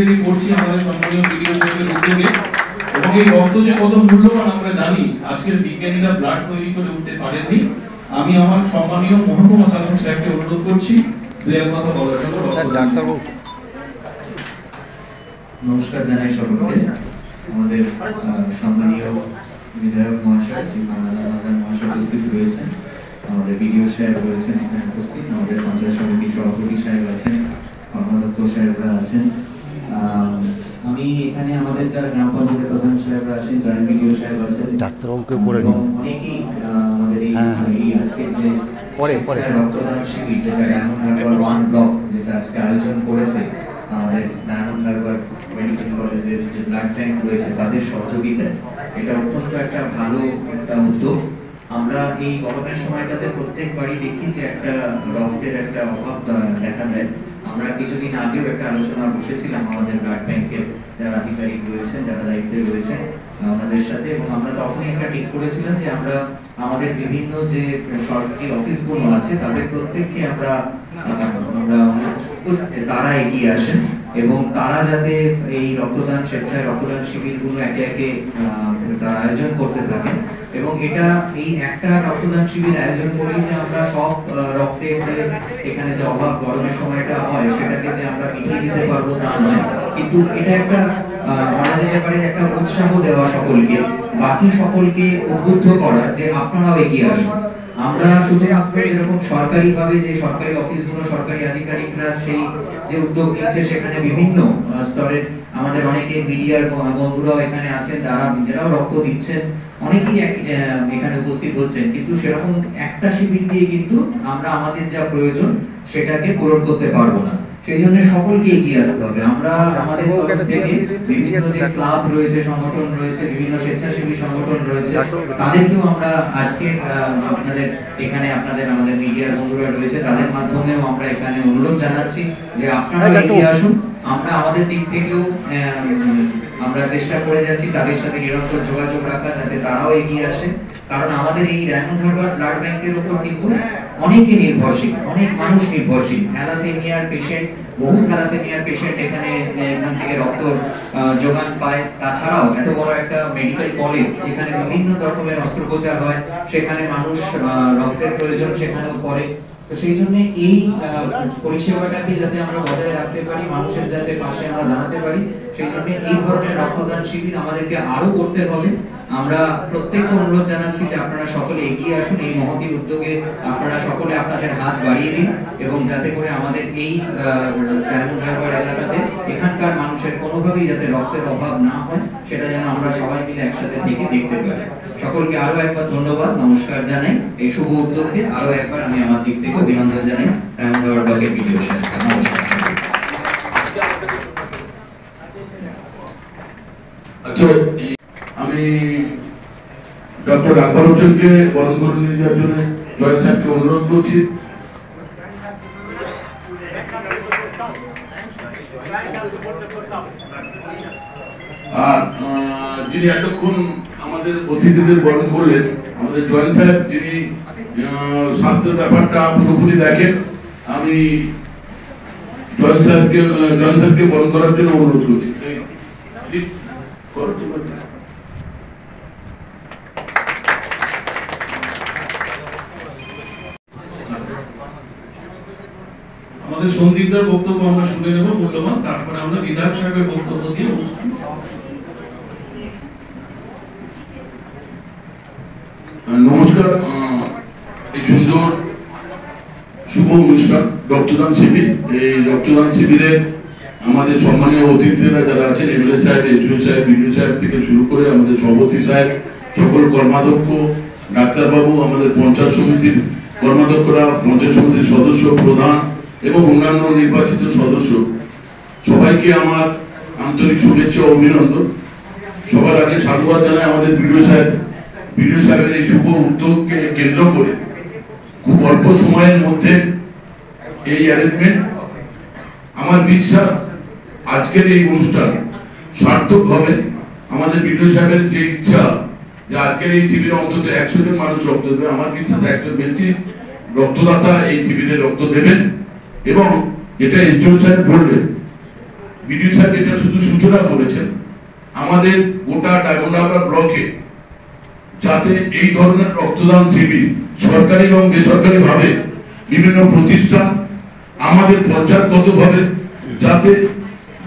থেকে করছি আমাদের সম্মানীয় ভিডিও সাহেবের উদ্যোগে। এবং এই রক্ত যে কত মূল্যবান আমরা জানি, আজকের বিজ্ঞানীরা ব্লাড তৈরি করে উঠতে পারেননি। আমি আমার সম্মানীয় মহকুমা শাসক সাহেবকে অনুরোধ করছি দুই এক কথা বলার জন্য। নমস্কার জানাই সকলকে। আমাদের সম্মানীয় বিধায়ক মহাশয় শ্রী কান্দানাথ মহাশয় উপস্থিত রয়েছেন, আমাদের বিডিও সাহেব রয়েছেন এখানে উপস্থিত, আমাদের পঞ্চায়েত সমিতির সভাপতি সাহেব আছেন, কর্মাধ্যক্ষ সাহেবরা আছেন। আমি এখানে আমাদের যারা গ্রাম পঞ্চায়েতের প্রধান সাহেবরা আছেন, জয়েন্ট বিডিও সাহেব আছেন, অনেকেই আমাদের এই আজকের যে রক্তদান শিবির যেটা ডায়মন্ড হারবার 1 ব্লক যেটা আজকে আয়োজন করেছে আমাদের ডায়মন্ড হারবার মেডিকেল কলেজের যে ব্লাড ব্যাংক রয়েছে তাদের সহযোগিতায়, এটা অত্যন্ত একটা ভালো একটা উদ্যোগ। আমরা এই গরমের সময়টাতে প্রত্যেকবারই দেখি যে একটা রক্তের একটা অভাব দেখা দেয়। আমরা কিছুদিন আগেও একটা আলোচনা বসেছিলাম আমাদের ব্লাড ব্যাংকের যারা আধিকারিক রয়েছেন, যারা দায়িত্বে রয়েছেন ওনাদের সাথে, এবং আমরা তখনই একটা ঠিক করেছিলাম যে আমরা আমাদের বিভিন্ন যে সরকারি অফিসগুলো আছে তাদের প্রত্যেককে আমরা তারা এগিয়ে আসেন এবং তারা যাতে এই রক্তদান স্বেচ্ছায় রক্তদান শিবিরগুলো একে একে তারা আয়োজন করতে থাকেন। এবং এটা এই একটা রক্তদান শিবির আয়োজন করেই যে আমরা সব রক্তের যে এখানে যে অভাব গরমের সময়টা হয় সেটাকে যে আমরা মিটিয়ে দিতে পারবো তা নয়, কিন্তু এটা একটা বলা যেতে পারে একটা উৎসাহ দেওয়া সকলকে, বাকি সকলকে উদ্বুদ্ধ করা যে আপনারাও এগিয়ে আসুন। আমরা শুধুমাত্র যেরকম সরকারিভাবে যে সরকারি অফিসগুলো সরকারি আধিকারিকরা সেই যে উদ্যোগ নিচ্ছে সেখানে বিভিন্ন স্তরের আমাদের অনেকে মিডিয়ার বন্ধুরাও এখানে আছেন, তারা নিজেরাও রক্ত দিচ্ছেন, অনেকেই এখানে উপস্থিত হচ্ছেন, কিন্তু সেরকম একটা শিবির দিয়ে কিন্তু আমরা আমাদের যা প্রয়োজন সেটাকে পূরণ করতে পারবো না। সেই জন্য সকলকে এগিয়ে আসতে হবে। আমরা আমাদের তরফ থেকে বিভিন্ন যে ক্লাব রয়েছে, সংগঠন রয়েছে, বিভিন্ন স্বেচ্ছাসেবী সংগঠন রয়েছে, তাদেরকেও আমরা আজকে আপনাদের এখানে আমাদের মিডিয়ার বন্ধুরা রয়েছে তাদের মাধ্যমেও আমরা এখানে অনুরোধ জানাচ্ছি যে আপনারা এগিয়ে আসুন। আমরা আমাদের দিক থেকেও আমরা চেষ্টা করে যাচ্ছি তাদের সাথে নিরন্তর যোগাযোগ রাখা যাতে তারাও এগিয়ে আসে, কারণ আমাদের এই ডায়মন্ড হারবার ব্লাড ব্যাংকের উপর কিন্তু অনেকে নির্ভরশীল, অনেক মানুষ নির্ভরশীল। থ্যালাসেমিয়ার পেশেন্ট, বহু থ্যালাসেমিয়ার পেশেন্ট এখান থেকে রক্ত যোগান পায়। তাছাড়াও এত বড় একটা মেডিকেল কলেজ যেখানে বিভিন্ন রকমের অস্ত্রোপচার হয়, সেখানে মানুষ রক্তের প্রয়োজন সেখানেও পড়ে। তো সেই জন্য এই পরিষেবাটাকে যাতে আমরা বজায় রাখতে পারি, মানুষের যাতে পাশে আমরা দাঁড়াতে পারি, সেই জন্য এই ধরনের রক্তদান শিবির আমাদেরকে আরো করতে হবে। আমরা প্রত্যেককে অনুরোধ জানাচ্ছি যে আপনারা সকলে এগিয়ে আসুন, এই মহতি উদ্যোগে আপনারা সকলে আপনাদের হাত বাড়িয়ে দিন, এবং যাতে করে আমাদের এই ডায়মন্ড হারবার এলাকাতে এখানকার মানুষের কোনোভাবেই যাতে রক্তের অভাব না হয় সেটা যেন আমরা সবাই মিলে একসাথে থেকে দেখতে পারি। সকলকে আরো একবার ধন্যবাদ, নমস্কার জানাই। এই শুভ উদ্যোগকে আরো একবার আমি আমার দিক থেকে অভিনন্দন জানাই ডায়মন্ড হারবার ব্লকের ভিডিও সাহেবকে। নমস্কার। আচ্ছা, আমি ডক্টর আকবর হোসেনকে বরণ করে নিয়ে যাওয়ার জন্য জয়েন্ট স্যারকে অনুরোধ করছি। আর যিনি এতক্ষণ আমাদের অতিথিদের বরণ করলেন, আমাদের জয়েন্ট স্যার, যিনি স্বাস্থ্যের ব্যাপারটা পুরোপুরি দেখেন, আমি জয়েন্ট স্যারকে বরণ করার জন্য অনুরোধ করছি। আমাদের সন্দীপদার বক্তব্য আমরা শুনে নেব মূল্যবান, তারপরে আমরা বিধায়ক সাহেবের বক্তব্য দিয়ে অনুষ্ঠান। নমস্কার। এই সুন্দর শুভ অনুষ্ঠান রক্তদান শিবির, এই রক্তদান শিবিরে আমাদের সম্মানীয় অতিথিরা যারা আছেন, এমএলএ সাহেব, এসডিও সাহেব, বিডিও সাহেব থেকে শুরু করে আমাদের সভাপতি সাহেব, সকল কর্মাধ্যক্ষ, ডাক্তারবাবু, আমাদের পঞ্চায়েত সমিতির কর্মাধ্যক্ষরা, পঞ্চায়েত সমিতির সদস্য, প্রধান এবং অন্যান্য নির্বাচিত সদস্য, সবাইকে আমার আন্তরিক শুভেচ্ছা ও অভিনন্দন। সবার আগে সাধুবাদ জানাই আমাদের বিডিও সাহেবের এই শুভ উদ্যোগকে কেন্দ্র করে খুব অল্প সময়ের মধ্যে এই অ্যারেঞ্জমেন্ট। আমার বিশ্বাস আজকের এই অনুষ্ঠান সার্থক হবে। আমাদের বিডিও সাহেবের যে ইচ্ছা যে আজকের এই শিবিরে অন্তত 100 জন মানুষ রক্ত দেবে, আমার বিশ্বাস 100 বেশি রক্তদাতা এই শিবিরে রক্ত দেবেন। এবং যেটা এসডিও সাহেব বললেন, বিডিও সাহেব এটা শুধু সূচনা করেছেন, আমাদের গোটা ডায়মন্ড হারবার ব্লকে যাতে এই ধরনের রক্তদান শিবির সরকারি এবং বেসরকারি ভাবে বিভিন্ন প্রতিষ্ঠান আমাদের পঞ্চায়েতগতভাবে যাতে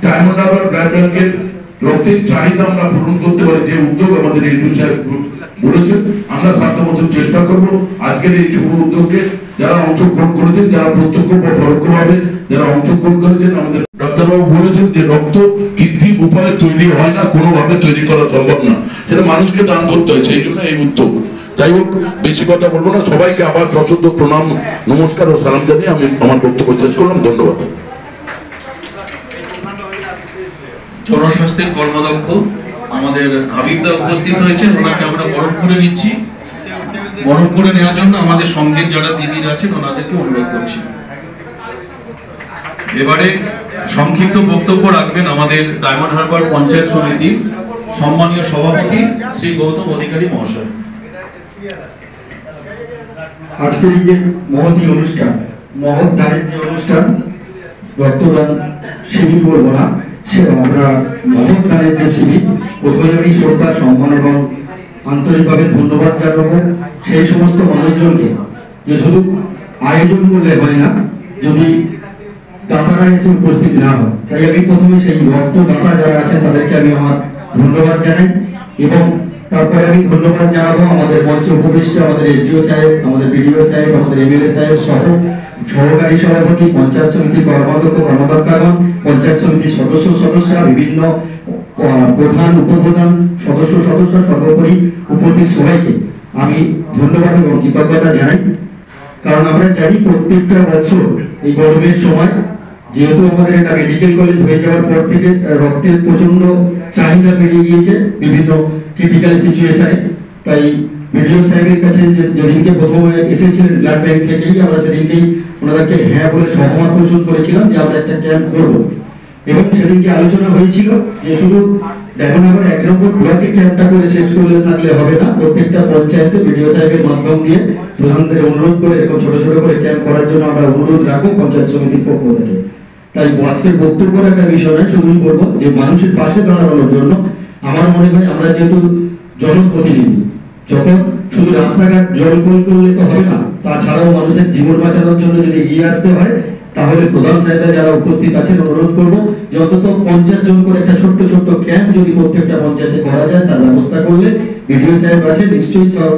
ডায়মন্ড হারবার ব্লাড ব্যাংকের রক্তের চাহিদা আমরা পূরণ করতে পারি, যে উদ্যোগ আমাদের এজু সাহেব বলেছেন, আমরা সাধ্যমতো চেষ্টা করব আজকের এই শুভ উদ্যোগকে যারা অংশগ্রহণ করেছেন, যারা প্রত্যক্ষ বা পরোক্ষভাবে যারা অংশগ্রহণ করেছেন। আমাদের ডাক্তারবাবু বলেছেন যে রক্ত কৃত্রিম উপায়ে তৈরি হয় না, কোনোভাবে তৈরি করা সম্ভব না, সেটা মানুষকে দান করতে হয়, সেই জন্য এই উদ্যোগ। যাই হোক, বেশি কথা বলবো না, সবাইকে আবার সশ্রদ্ধ প্রণাম, নমস্কার ও সালাম জানিয়ে আমি আমার বক্তব্য শেষ করলাম। ধন্যবাদ। জনস্বাস্থ্যের কর্মদক্ষ আমাদের হাবিবদা উপস্থিত হয়েছেন, ওনাকে আমরা বরণ করে নিচ্ছি। বরণ করে নেওয়ার জন্য আমাদের সঙ্গে যারা দিদিরা আছেন ওনাদেরকে অনুরোধ করছি। এবারে সংক্ষিপ্ত বক্তব্য রাখবেন আমাদের ডায়মন্ড হারবার পঞ্চায়েত সমিতির সম্মানীয় সভাপতি শ্রী গৌতম অধিকারী মহাশয়। আজকের এই যে মহতী অনুষ্ঠান, মহৎ ধারের যে অনুষ্ঠান, রক্তদান শিবির বলবো না, সে আমরা মহৎ ধারের যে শিবির, প্রথমে আমি শ্রদ্ধা, সম্মান এবং আন্তরিকভাবে ধন্যবাদ জানাবো সেই সমস্ত মানুষজনকে যে শুধু আয়োজন করলে হয় না, যদি দাতারা এসে উপস্থিত না হয়। তাই আমি প্রথমে সেই রক্তদাতা যারা আছেন তাদেরকে আমি আমার ধন্যবাদ জানাই, এবং তারপরে আমি ধন্যবাদ জানাবো আমাদের মঞ্চে উপবিষ্ট আমাদের এসডিও সাহেব, আমাদের বিডিও সাহেব, আমাদের এমএলএ সাহেব সহ সহকারী সভাপতি, পঞ্চায়েত সমিতির কর্মাধ্যক্ষ কর্মকর্তাগণ, পঞ্চায়েত সমিতির সদস্যরা, বিভিন্ন প্রধান উপপ্রধান সদস্য সর্বোপরি উপস্থিত সবাইকে আমি ধন্যবাদ এবং কৃতজ্ঞতা জানাই। কারণ আমরা জানি প্রত্যেকটা বছর এই গরমের সময়, যেহেতু আমাদের এটা মেডিকেল কলেজ হয়ে যাওয়ার পর থেকে রক্তের প্রচন্ড চাহিদা বেড়ে গিয়েছে বিভিন্ন ক্রিটিক্যাল সিচুয়েশনে, তাই বিডিও সাহেবের কাছে যেদিনকে প্রথমে এসেছিলেন ব্লাড ব্যাংক থেকেই আমরা সেদিনকেই ওনাদেরকে হ্যাঁ বলে সহমত পোষণ করেছিলাম যে আমরা একটা ক্যাম্প করবো, এবং সেদিনকে আলোচনা হয়েছিল যে শুধু ডায়মন্ড হারবার 1 নম্বর ব্লকে ক্যাম্পটা করে শেষ করলে থাকলে হবে না, প্রত্যেকটা পঞ্চায়েতে বিডিও সাহেবের মাধ্যম দিয়ে প্রধানদের অনুরোধ করে এরকম ছোট ছোট করে ক্যাম্প করার জন্য আমরা অনুরোধ রাখবো পঞ্চায়েত সমিতির পক্ষ থেকে। তাই আজকের বক্তব্য রাখার বিষয় নয়, শুধুই বলবো যে মানুষের পাশে দাঁড়ানোর জন্য আমার মনে হয় আমরা যেহেতু জনপ্রতিনিধি, যখন শুধু রাস্তাঘাট জলকল করলে তো হবে না, তাছাড়াও মানুষের জীবন বাঁচানোর জন্য যদি এগিয়ে আসতে হয়, তাহলে প্রধান সাহেবরা যারা উপস্থিত আছেন অনুরোধ করবো যে অন্তত 50 জন করে একটা ছোট্ট ছোট্ট ক্যাম্প যদি প্রত্যেকটা পঞ্চায়েতে করা যায়, তার ব্যবস্থা করলে বিডিও সাহেব আছে, নিশ্চয়ই সব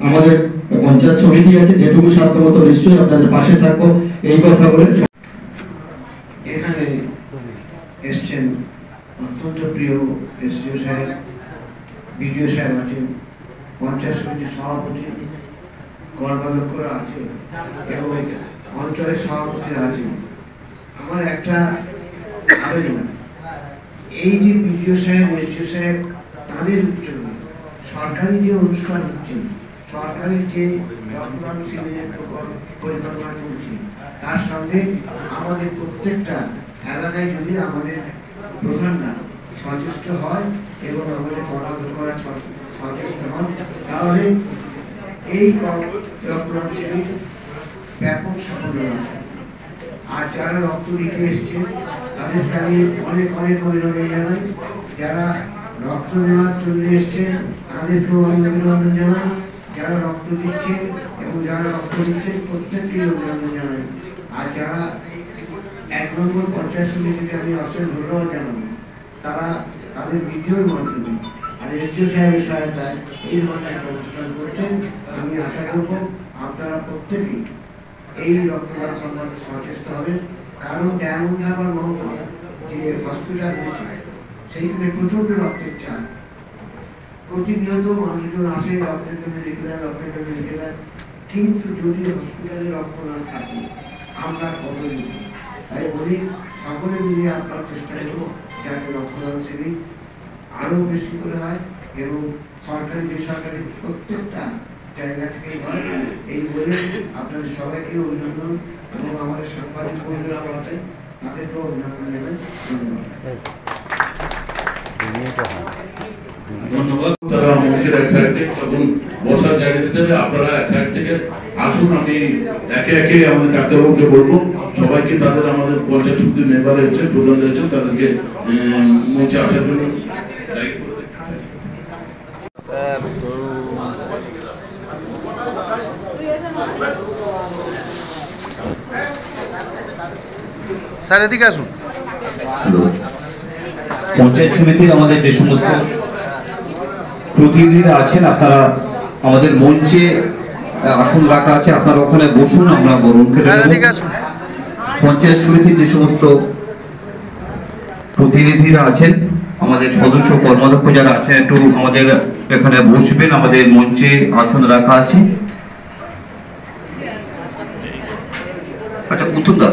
আমাদের পঞ্চায়েত সমিতি আছে, যেটুকু সাধ্যমতো নিশ্চয়ই আপনাদের পাশে থাকবো এই কথা বলে। এখানে এসছেন অত্যন্ত প্রিয় এসডিও সাহেব, বিডিও সাহেব আছেন, পঞ্চায়েত সমিতির সভাপতি, কর্মাধ্যক্ষরা আছে এবং অঞ্চলের সভাপতিরা আছেন। আমার একটা আবেদন, এই যে বিডিও সাহেব, এসডিও সাহেব, তাদের উদ্যোগে সরকারি যে অনুষ্ঠান হচ্ছে, সরকারের যে রক্তদান শিবিরের পরিকল্পনা চলছে, তার সঙ্গে আমাদের প্রত্যেকটা এলাকায় যদি আমাদের প্রধানরা সচেষ্ট হয় এবং আমাদের কর্মাধ্যক্ষরা সচেষ্ট হন, তাহলে এই রক্তদান শিবির ব্যাপক সাফল্য লাভ। আর যারা রক্ত দিতে এসছে তাদেরকে আমি অনেক অনেক অভিনন্দন জানাই, যারা রক্ত নেওয়ার জন্য এসছে তাদেরকেও আমি অভিনন্দন জানাই, যারা রক্ত দিচ্ছে এবং যারা রক্ত দিচ্ছে প্রত্যেককেই অভিনন্দন জানাই। আর যারা 1 নম্বর পঞ্চায়েত সমিতিকে আমি অসংখ্য ধন্যবাদ জানাবো, তারা তাদের ভিডিওর মাধ্যমে আর এসডিও সাহেবের সহায়তায় এই ধরনের একটা অনুষ্ঠান করছেন। আমি আশা করব আপনারা প্রত্যেকেই এই রক্তদান সম্পর্কে সচেষ্ট হবেন, কারণ ডায়মন্ড হারবার মহকুমায় যে হসপিটাল রয়েছে সেইখানে প্রচন্ড রক্তের চাপ, প্রতিনিয়ত মানুষজন আসে রক্তের জন্য লিখে দেয়, রক্তের জন্য লিখে দেয়, কিন্তু যদি হসপিটালে রক্ত না থাকে আমরা কত লিখব। তাই বলি সকলে মিলিয়ে আপনার চেষ্টা করব যাতে রক্তদান শিবির আরো বেশি করে হয় এবং সরকারি বেসরকারি প্রত্যেকটা জায়গা থেকেই হয়। এই বলে আপনাদের সবাইকে অভিনন্দন এবং আমাদের সাংবাদিক বন্ধুরা আছেন তাদেরকেও অভিনন্দন জানাই। ধন্যবাদ। তারা মঞ্চের এক সাইড থেকে তখন বসার জায়গা দিতে হবে, আপনারা এক সাইড থেকে আসুন। আমি একে একে আমাদের ডাক্তারবাবুকে বলবো সবাইকে তাদের আমাদের পঞ্চায়েত সমিতির মেম্বার রয়েছে, প্রধান রয়েছে, তাদেরকে মঞ্চে আসার জন্য স্যার এদিকে আসুন। পঞ্চায়েত সমিতির আমাদের যে সমস্ত প্রতিনিধিরা আছেন, আপনারা আমাদের মঞ্চে আসন রাখা আছে, আপনারা ওখানে বসুন, আমরা বরণ করে নেব। পঞ্চায়েত সমিতির যে সমস্ত প্রতিনিধিরা আছেন, আমাদের সদস্য কর্মাধ্যক্ষ যারা আছেন, একটু আমাদের এখানে বসবেন, আমাদের মঞ্চে আসন রাখা আছে। আচ্ছা, প্রথম দা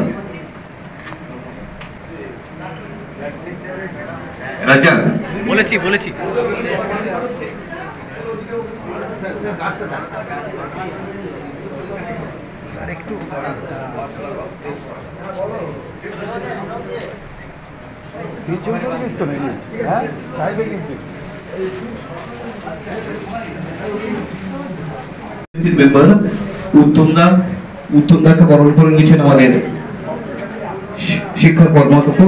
রাজা বলেছি স্যার একটু মেম্বার উত্তমদাকে বরণ করে নিয়েছেন আমাদের শিক্ষা কর্মাধ্যক্ষ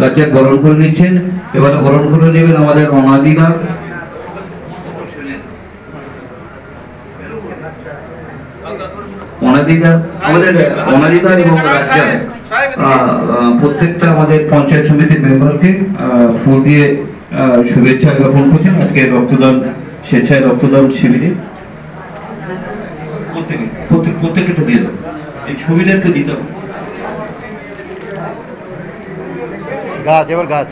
রাজ্জাক বরণ করে নিচ্ছেন। এবারে বরণ করে নেবেন আমাদের অনাদিদা, আমাদের অনাদিদা এবং রাজ্জাক প্রত্যেকটা আমাদের পঞ্চায়েত সমিতির মেম্বারকে ফুল দিয়ে শুভেচ্ছা জ্ঞাপন করছেন আজকে রক্তদান স্বেচ্ছায় রক্তদান শিবিরে। প্রত্যেকটা দিয়ে দাও, এই ছবিটা একটু দিতে হবে। গাছ এবার গাছ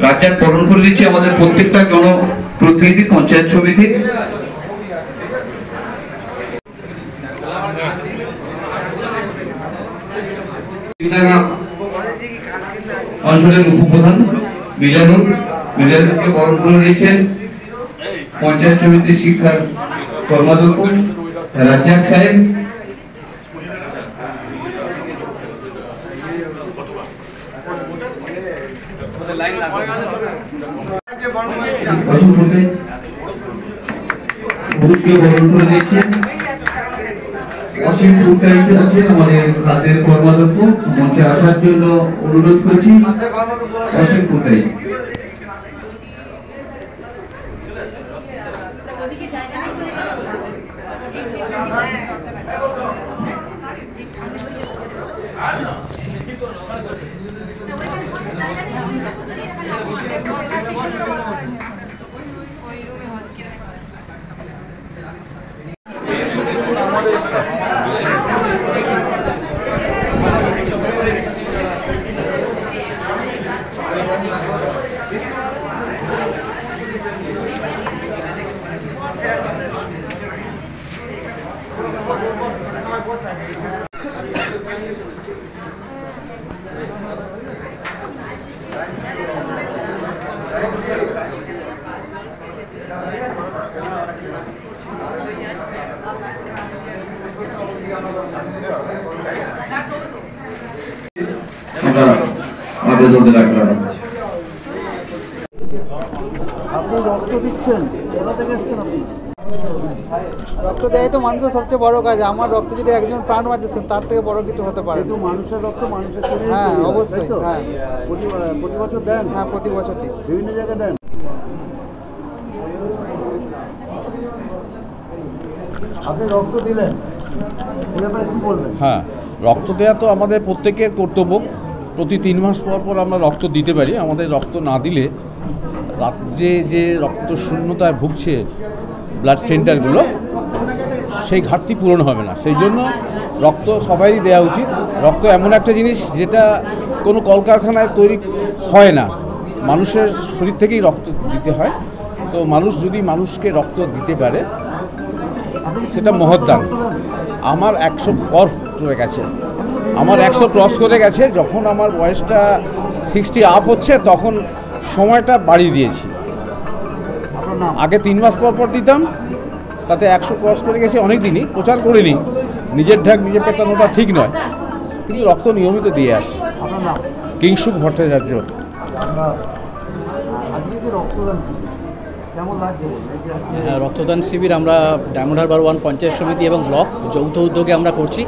রাজ্জাক বরণ করে দিচ্ছে আমাদের প্রত্যেকটা জনপ্রতিনিধি পঞ্চায়েত সমিতি। অঞ্চলের উপপ্রধান মিজানুরকে বরণ করে দিয়েছেন পঞ্চায়েত সমিতির শিক্ষার কর্মাধ্যক্ষ রাজ্জাক সাহেব। সবুজকে বরণ করে দিচ্ছেন অসীম পুরকাইতে আছে আমাদের খাদ্যের কর্মাধ্যক্ষ, মঞ্চে আসার জন্য অনুরোধ করছি অসীম পুরকাই। আপনি রক্ত দিচ্ছেন, কোথা থেকে এসেছেন আপনি? রক্ত দেয় তো মানুষের সবচেয়ে বড় কাজ। আমার রক্ত যদি একজন প্রাণ বাঁচাচ্ছেন তার থেকে বড় কিছু হতে পারে। কিন্তু মানুষের রক্ত মানুষের শরীরে, হ্যাঁ অবশ্যই, হ্যাঁ প্রতি বছর দেন? হ্যাঁ প্রতি বছর দিই, বিভিন্ন জায়গায় দেন। আপনি রক্ত দিলেন, এই ব্যাপারে কি বলবেন? হ্যাঁ, রক্ত দেওয়া তো আমাদের প্রত্যেকের কর্তব্য। প্রতি 3 মাস পর পর আমরা রক্ত দিতে পারি। আমাদের রক্ত না দিলে রাজ্যে যে রক্ত শূন্যতায় ভুগছে ব্লাড সেন্টারগুলো, সেই ঘাটতি পূরণ হবে না। সেই জন্য রক্ত সবারই দেওয়া উচিত। রক্ত এমন একটা জিনিস যেটা কোনো কলকারখানায় তৈরি হয় না, মানুষের শরীর থেকেই রক্ত দিতে হয়। তো মানুষ যদি মানুষকে রক্ত দিতে পারে সেটা মহৎ দান। আমার 100 ক্রস করে গেছে, যখন আমার বয়সটা 60 আপ হচ্ছে তখন সময়টা বাড়িয়ে দিয়েছি। আগে 3 মাস পর পর দিতাম, তাতে 100 ক্রস করে গেছে অনেক দিনই, প্রচার করিনি, নিজের ঢাক নিজে পেটানোটা ঠিক নয়, কিন্তু রক্ত নিয়মিত দিয়ে আসে। কিংসুক ভট্টাচার্য। হ্যাঁ, রক্তদান শিবির আমরা ডায়মন্ড হারবার 1 পঞ্চায়েত সমিতি এবং ব্লক যৌথ উদ্যোগে আমরা করছি।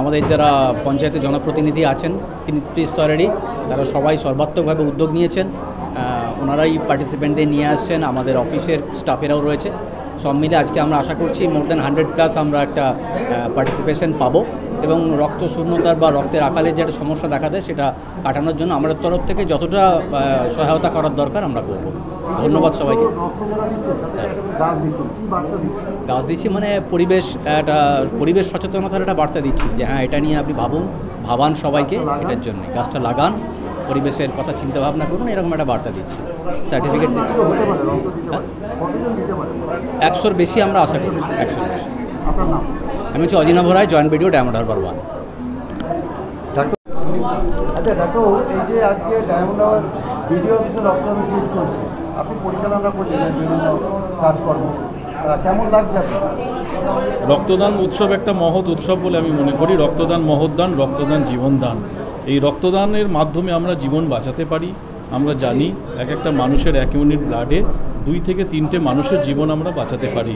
আমাদের যারা পঞ্চায়েতের জনপ্রতিনিধি আছেন স্তরেরই, তারা সবাই সর্বাত্মকভাবে উদ্যোগ নিয়েছেন, ওনারাই পার্টিসিপেন্টদের নিয়ে আসছেন, আমাদের অফিসের স্টাফেরাও রয়েছে। সব মিলে আজকে আমরা আশা করছি মোর দ্যান 100+ আমরা একটা পার্টিসিপেশন পাবো এবং রক্ত শূন্যতার বা রক্তের আকালের যেটা সমস্যা দেখা দেয় সেটা কাটানোর জন্য আমাদের তরফ থেকে যতটা সহায়তা করার দরকার আমরা করব। ধন্যবাদ সবাইকে। গাছ দিচ্ছি মানে পরিবেশ সচেতনতার একটা বার্তা দিচ্ছি যে হ্যাঁ, এটা নিয়ে আপনি ভাবান সবাইকে, এটার জন্য গাছটা লাগান, পরিবেশের কথা চিন্তা ভাবনা করুন, এরকম একটা বার্তা দিচ্ছি, সার্টিফিকেট দিচ্ছি। 100-র বেশি আমরা আশা করছি, 100-র বেশি। আমি হচ্ছে অজিনাভ রায়, জয়েন্ট ভিডিও ডায়মন্ড হারবার 1। আচ্ছা ডাক্তার, এই যে আজকে ডায়মন্ড হারবার ভিডিও অফিসে রক্তদান শিবির চলছে, আপনি পরিচালনা করছেন বিভিন্ন কাজকর্ম, কেমন লাগছে আপনার? রক্তদান উৎসব একটা মহৎ উৎসব বলে আমি মনে করি। রক্তদান মহৎদান, রক্তদান জীবনদান। এই রক্তদানের মাধ্যমে আমরা জীবন বাঁচাতে পারি। আমরা জানি এক একটা মানুষের 1 ইউনিট ব্লাডে 2 থেকে 3টে মানুষের জীবন আমরা বাঁচাতে পারি।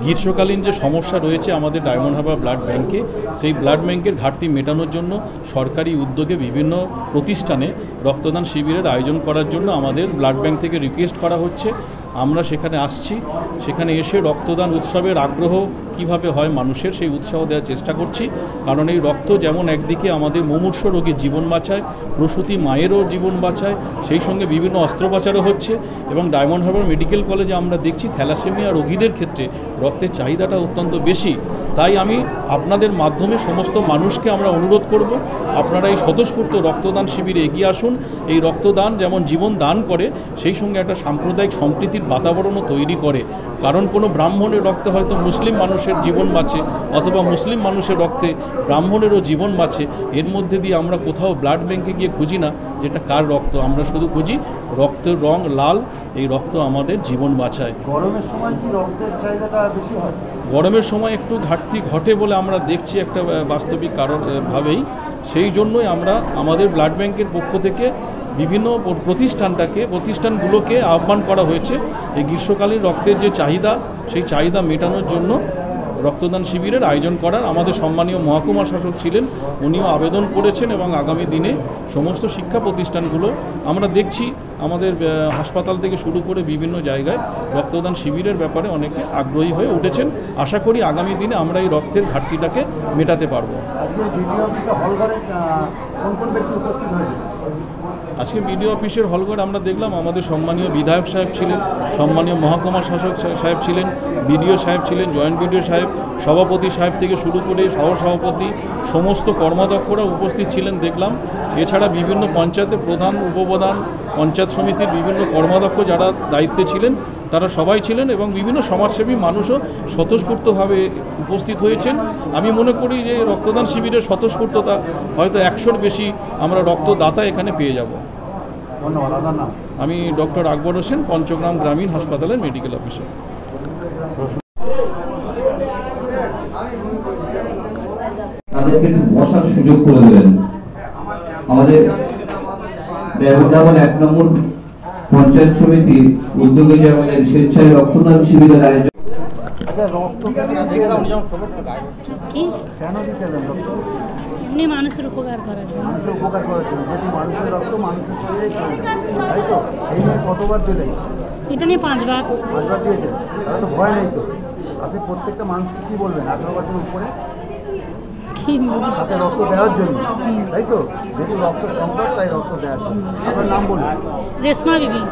গ্রীষ্মকালীন যে সমস্যা রয়েছে আমাদের ডায়মন্ড হারবার ব্লাড ব্যাংকে, সেই ব্লাড ব্যাংকের ঘাটতি মেটানোর জন্য সরকারি উদ্যোগে বিভিন্ন প্রতিষ্ঠানে রক্তদান শিবিরের আয়োজন করার জন্য আমাদের ব্লাড ব্যাংক থেকে রিকোয়েস্ট করা হচ্ছে। আমরা সেখানে আসছি, সেখানে এসে রক্তদান উৎসবের আগ্রহ কিভাবে হয় মানুষের, সেই উৎসাহ দেওয়ার চেষ্টা করছি। কারণ এই রক্ত যেমন একদিকে আমাদের মুমূর্ষ রোগীর জীবন বাঁচায়, প্রসূতি মায়েরও জীবন বাঁচায়, সেই সঙ্গে বিভিন্ন অস্ত্রোপচারও হচ্ছে। এবং ডায়মন্ড হারবার মেডিকেল কলেজে আমরা দেখছি থ্যালাসেমিয়া রোগীদের ক্ষেত্রে রক্তের চাহিদাটা অত্যন্ত বেশি। তাই আমি আপনাদের মাধ্যমে সমস্ত মানুষকে আমরা অনুরোধ করব, আপনারা এই স্বতঃস্ফূর্ত রক্তদান শিবিরে এগিয়ে আসুন। এই রক্তদান যেমন জীবন দান করে, সেই সঙ্গে একটা সাম্প্রদায়িক সম্প্রীতির বাতাবরণও তৈরি করে। কারণ কোনো ব্রাহ্মণের রক্তে হয়তো মুসলিম মানুষের জীবন বাঁচে, অথবা মুসলিম মানুষের রক্তে ব্রাহ্মণেরও জীবন বাঁচে। এর মধ্যে দিয়ে আমরা কোথাও ব্লাড ব্যাংকে গিয়ে খুঁজি না যেটা কার রক্ত, আমরা শুধু খুঁজি রক্তের রং লাল, এই রক্ত আমাদের জীবন বাঁচায়। গরমের সময় কি রক্তের চাহিদাটা বেশি হয়? গরমের সময় একটু ঘাটতি ঘটে বলে আমরা দেখছি একটা বাস্তবিক কারণ ভাবেই। সেই জন্যই আমরা আমাদের ব্লাড ব্যাংকের পক্ষ থেকে বিভিন্ন প্রতিষ্ঠানগুলোকে আহ্বান করা হয়েছে এই গ্রীষ্মকালীন রক্তের যে চাহিদা, সেই চাহিদা মেটানোর জন্য রক্তদান শিবিরের আয়োজন করার। আমাদের সম্মানীয় মহকুমা শাসক ছিলেন, উনিও আবেদন করেছেন এবং আগামী দিনে সমস্ত শিক্ষা প্রতিষ্ঠানগুলো আমরা দেখছি আমাদের হাসপাতাল থেকে শুরু করে বিভিন্ন জায়গায় রক্তদান শিবিরের ব্যাপারে অনেকে আগ্রহী হয়ে উঠেছেন। আশা করি আগামী দিনে আমরা এই রক্তের ঘাটতিটাকে মেটাতে পারবো। আজকে বিডিও অফিসের হলঘর আমরা দেখলাম আমাদের সম্মানীয় বিধায়ক সাহেব ছিলেন, সম্মানীয় মহকুমা শাসক সাহেব ছিলেন, বিডিও সাহেব ছিলেন, জয়েন্ট বিডিও সাহেব, সভাপতি সাহেব থেকে শুরু করে সহসভাপতি, সমস্ত কর্মাধ্যক্ষরা উপস্থিত ছিলেন দেখলাম। এছাড়া বিভিন্ন পঞ্চায়েতের প্রধান, উপপ্রধান, পঞ্চায়েত সমিতির বিভিন্ন কর্মাধ্যক্ষ যারা দায়িত্বে ছিলেন তারা সবাই ছিলেন এবং বিভিন্ন সমাজসেবী মানুষও স্বতঃস্ফূর্তভাবে উপস্থিত হয়েছেন। আমি মনে করি যে রক্তদান শিবিরের স্বতঃস্ফূর্ততা হয়তো 100-র বেশি আমরা রক্তদাতা এখানে পেয়ে যাব। ধন্যবাদ। আপনার নাম? আমি ডক্টর আকবর হোসেন, পঞ্চগ্রাম গ্রামীণ হাসপাতালের মেডিকেল অফিসার। তাদেরকে একটু বসার সুযোগ করে দেবেন। আমাদের ব্যবধান 1 নম্বর পঞ্চায়েত সমিতি উদ্যোগে যে আমাদের স্বেচ্ছায় রক্তদান শিবিরের আয়োজন। আচ্ছা, রক্ত কেন দিতে হবে? এমনি মানুষের উপকার করার জন্য। মানুষের উপকার করার জন্য, যদি মানুষের রক্ত মানুষের শরীরে চলে যায়, তাই তো? এই নিয়ে কতবার দিলেন? এটা নিয়ে 5 বার। 5 বার দিয়েছেন, তাহলে তো ভয় নেই তো? আপনি প্রত্যেকটা মানুষকে কি বলবেন 18 বছর উপরে হাতে রক্ত দেওয়ার জন্য, তাই তো? যেহেতু রক্ত সংকট, তাই রক্ত দেওয়ার জন্য। আপনার নাম বলুন? রেশমা বিবি।